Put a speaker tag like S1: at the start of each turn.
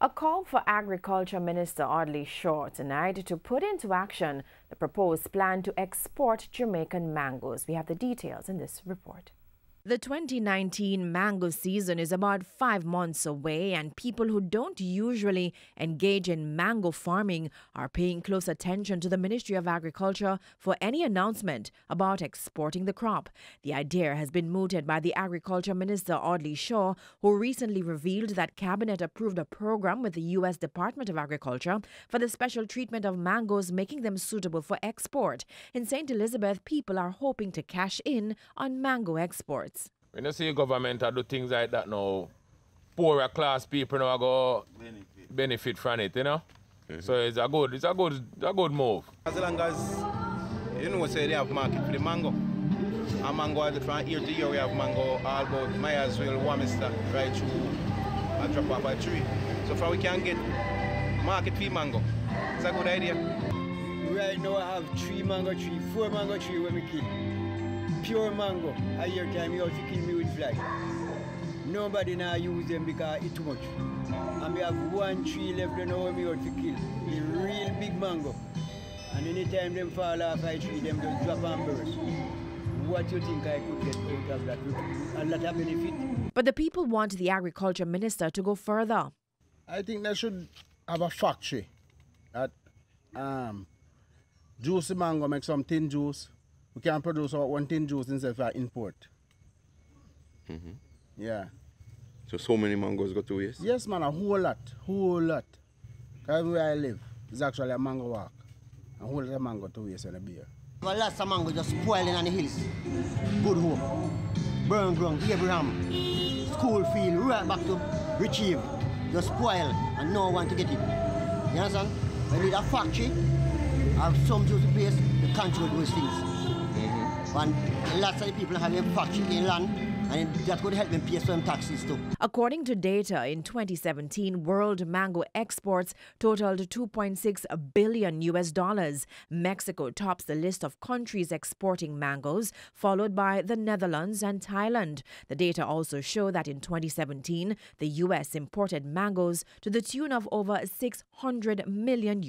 S1: A call for Agriculture Minister Audley Shaw tonight to put into action the proposed plan to export Jamaican mangoes. We have the details in this report. The 2019 mango season is about 5 months away, and people who don't usually engage in mango farming are paying close attention to the Ministry of Agriculture for any announcement about exporting the crop. The idea has been mooted by the Agriculture Minister Audley Shaw, who recently revealed that Cabinet approved a program with the U.S. Department of Agriculture for the special treatment of mangoes, making them suitable for export. In St. Elizabeth, people are hoping to cash in on mango exports.
S2: When you see government do things like that now, poorer class people now go benefit from it, you know? So it's a good move.
S3: As long as you know say they have market for the mango. And mango from year to year we have mango all about Myersville, Wamister, right through a drop off a tree. So far we can get market for mango. It's a good idea.
S4: Right now I have 4 mango tree when we kill. Pure mango. A year time you have to kill me with fly. Nobody now use them because it's too much. And we have 1 tree left now we have to kill. A real big mango. And anytime them fall off a tree, them just drop and burst. What do you think I could get out of that? A lot of benefit.
S1: But the people want the Agriculture Minister to go further.
S5: I think they should have a factory that juice the mango, make some tin juice. We can produce about 1 tin juice instead of import. Yeah.
S6: So many mangoes go to waste?
S5: Yes, man, a whole lot. Because where I live, it's actually a mango walk. A whole lot of mango to waste in a beer.
S7: Well, lots of mango just spoiling on the hills. Good hope. Burn ground, Abraham, school field, right back to retrieve. Just spoil and no one to get it. You understand? We need a factory, have some juice place to control those things. And lots of the people have a factory in land, and that could help them pay some taxes too.
S1: According to data, in 2017, world mango exports totaled $2.6 billion. Mexico tops the list of countries exporting mangoes, followed by the Netherlands and Thailand. The data also show that in 2017, the U.S. imported mangoes to the tune of over $600 million.